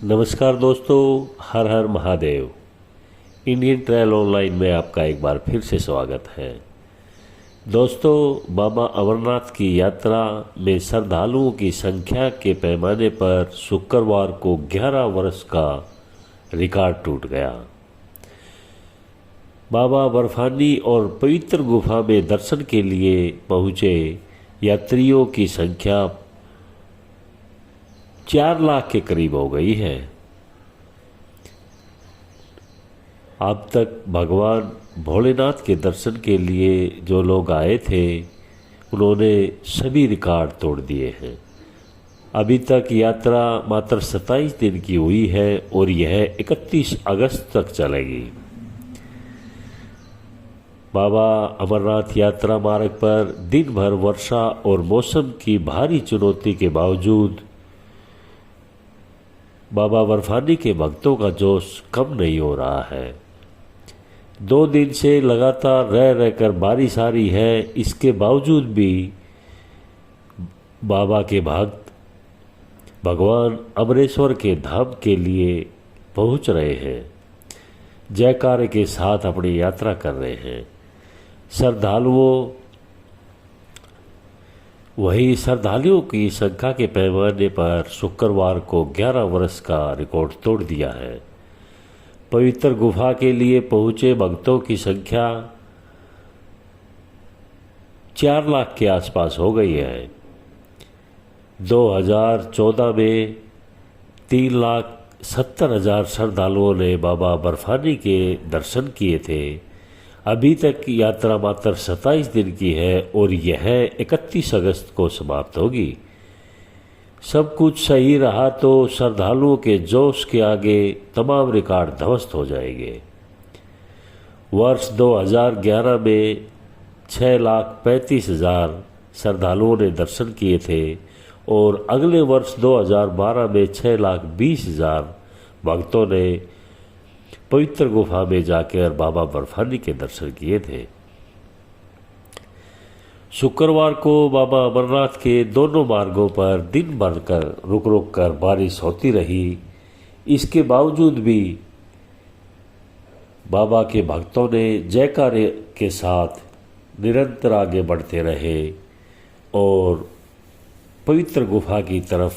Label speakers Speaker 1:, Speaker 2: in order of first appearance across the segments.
Speaker 1: नमस्कार दोस्तों, हर हर Mahadev. Indian travel online में आपका एक बार फिर से स्वागत है। दोस्तों, बाबा अमरनाथ की यात्रा में श्रद्धालुओं की संख्या के पैमाने पर शुक्रवार को 11 वर्ष का रिकॉर्ड टूट गया। बाबा बर्फानी और पवित्र गुफा में दर्शन के लिए पहुंचे यात्रियों की संख्या 4 लाख के करीब हो गई है। अब तक भगवान भोलेनाथ के दर्शन के लिए जो लोग आए थे उन्होंने सभी रिकॉर्ड तोड़ दिए हैं। अभी तक यात्रा मात्र 27 दिन की हुई है और यह 31 अगस्त तक चलेगी। बाबा अमरनाथ यात्रा मार्ग पर दिन भर वर्षा और मौसम की भारी चुनौती के बावजूद बाबा बर्फानी के भक्तों का जोश कम नहीं हो रहा है। 2 दिन से लगातार रह रहकर बारिश आ रही है, इसके बावजूद भी बाबा के भक्त भगवान अमरेश्वर के धाम के लिए पहुंच रहे हैं, जयकारे के साथ अपनी यात्रा कर रहे हैं। श्रद्धालुओं की संख्या के पैमाने पर शुक्रवार को 11 वर्ष का रिकॉर्ड तोड़ दिया है। पवित्र गुफा के लिए पहुंचे भक्तों की संख्या 4 लाख के आसपास हो गई है। 2014 में 3,70,000 श्रद्धालुओं ने बाबा बर्फानी के दर्शन किए थे। अभी तक यात्रा मात्र 27 दिन की है और यह 31 अगस्त को समाप्त होगी। सब कुछ सही रहा तो श्रद्धालुओं के जोश के आगे तमाम रिकॉर्ड ध्वस्त हो जाएंगे। वर्ष 2011 में 6,35,000 श्रद्धालुओं ने दर्शन किए थे और अगले वर्ष 2012 में 6,20,000 भक्तों ने पवित्र गुफा में जाकर बाबा बर्फानी के दर्शन किए थे। शुक्रवार को बाबा अमरनाथ के दोनों मार्गों पर दिन भर रुक रुक कर बारिश होती रही। इसके बावजूद भी बाबा के भक्तों ने जयकारे के साथ निरंतर आगे बढ़ते रहे और पवित्र गुफा की तरफ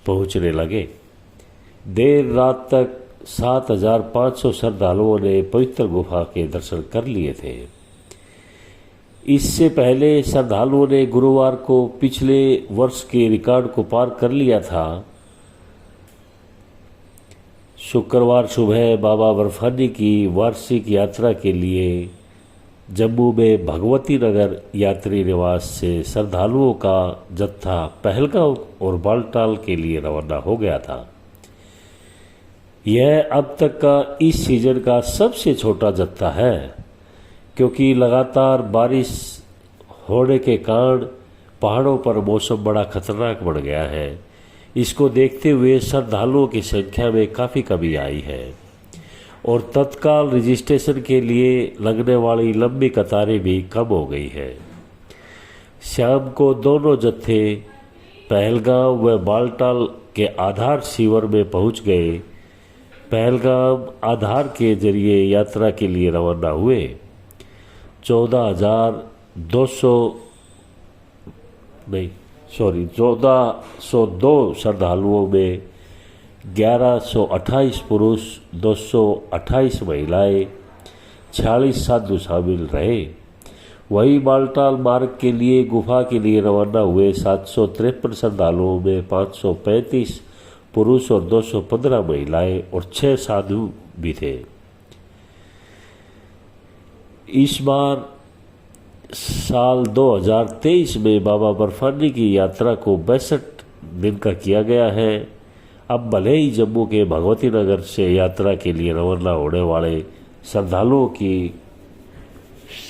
Speaker 1: पहुंचने लगे। देर रात तक 7,500 श्रद्धालुओं ने पवित्र गुफा के दर्शन कर लिए थे। इससे पहले श्रद्धालुओं ने गुरुवार को पिछले वर्ष के रिकॉर्ड को पार कर लिया था। शुक्रवार सुबह बाबा बर्फानी की वार्षिक यात्रा के लिए जम्मू में भगवती नगर यात्री निवास से श्रद्धालुओं का जत्था पहलगांव और बालटाल के लिए रवाना हो गया था। यह अब तक का इस सीजन का सबसे छोटा जत्था है, क्योंकि लगातार बारिश होने के कारण पहाड़ों पर मौसम बड़ा खतरनाक बढ़ गया है। इसको देखते हुए श्रद्धालुओं की संख्या में काफ़ी कमी आई है और तत्काल रजिस्ट्रेशन के लिए लगने वाली लंबी कतारें भी कम हो गई है। शाम को दोनों जत्थे पहलगांव व बालटाल के आधार शिविर में पहुंच गए। पहलगाम आधार के जरिए यात्रा के लिए रवाना हुए। 1402 श्रद्धालुओं में 1128 पुरुष, 228 महिलाएं, 46 साधु शामिल रहे। वहीं बालटाल मार्ग के लिए गुफा के लिए रवाना हुए 753 श्रद्धालुओं में 535 पुरुष और 215 महिलाएं और 6 साधु भी थे। इस बार साल 2023 में बाबा बर्फानी की यात्रा को 62 दिन का किया गया है। अब भले ही जम्मू के भगवती नगर से यात्रा के लिए रवाना होने वाले श्रद्धालुओं की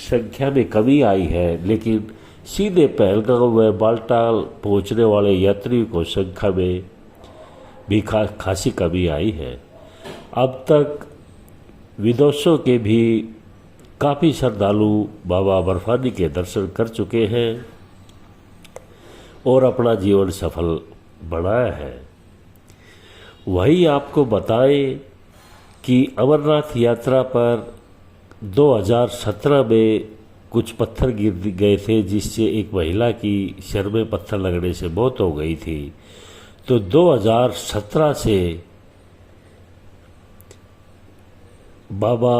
Speaker 1: संख्या में कमी आई है, लेकिन सीधे पहलगाम व बालटाल पहुंचने वाले यात्रियों को संख्या में भी खासी कमी आई है। अब तक विदेशों के भी काफ़ी श्रद्धालु बाबा बर्फानी के दर्शन कर चुके हैं और अपना जीवन सफल बनाया है। वही आपको बताएं कि अमरनाथ यात्रा पर 2017 में कुछ पत्थर गिर गए थे, जिससे एक महिला की सिर में पत्थर लगने से मौत हो गई थी। तो 2017 से बाबा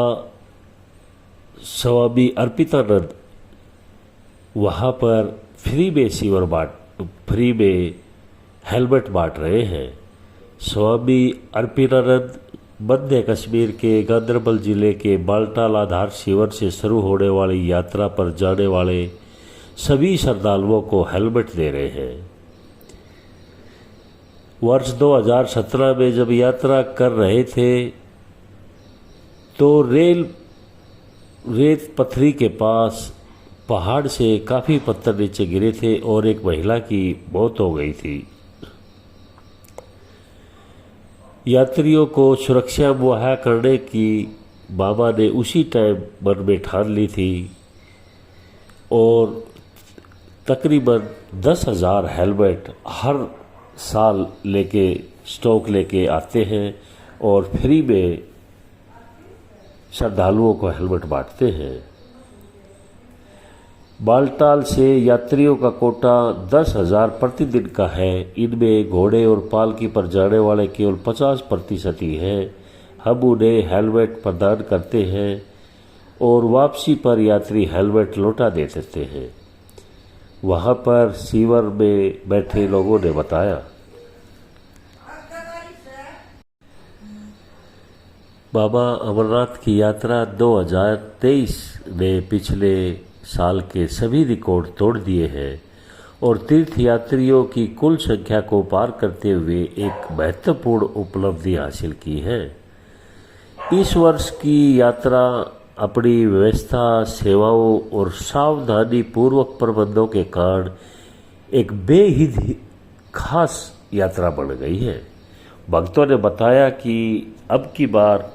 Speaker 1: स्वामी अर्पितानंद वहाँ पर फ्री में हेलमेट बांट रहे हैं। स्वामी अर्पितानंद मध्य कश्मीर के गांदरबल जिले के बाल्टाल आधार शिविर से शुरू होने वाली यात्रा पर जाने वाले सभी श्रद्धालुओं को हेलमेट दे रहे हैं। वर्ष 2017 में जब यात्रा कर रहे थे तो रेत पथरी के पास पहाड़ से काफ़ी पत्थर नीचे गिरे थे और एक महिला की मौत हो गई थी। यात्रियों को सुरक्षा मुहैया करने की बाबा ने उसी टाइम मन में ठान ली थी और तकरीबन 10,000 हेलमेट हर साल स्टॉक लेके आते हैं और फ्री में श्रद्धालुओं को हेलमेट बांटते हैं। बाल्टाल से यात्रियों का कोटा 10,000 प्रतिदिन का है। इनमें घोड़े और पालकी पर जाने वाले केवल 50% ही हैं। हम उन्हें हेलमेट प्रदान करते हैं और वापसी पर यात्री हेलमेट लौटा दे देते हैं, वहाँ पर शिविर में बैठे लोगों ने बताया। बाबा अमरनाथ की यात्रा 2023 में पिछले साल के सभी रिकॉर्ड तोड़ दिए हैं और तीर्थ यात्रियों की कुल संख्या को पार करते हुए एक महत्वपूर्ण उपलब्धि हासिल की है। इस वर्ष की यात्रा अपनी व्यवस्था, सेवाओं और सावधानी पूर्वक प्रबंधों के कारण एक बेहद खास यात्रा बन गई है। भक्तों ने बताया कि अब की बार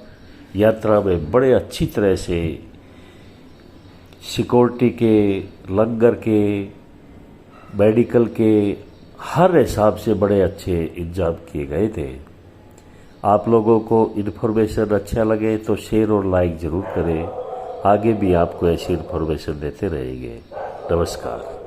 Speaker 1: यात्रा में बड़े अच्छी तरह से सिक्योरिटी के, लंगर के, मेडिकल के हर हिसाब से बड़े अच्छे इंतजाम किए गए थे। आप लोगों को इन्फॉर्मेशन अच्छा लगे तो शेयर और लाइक ज़रूर करें। आगे भी आपको ऐसी इन्फॉर्मेशन देते रहेंगे। नमस्कार।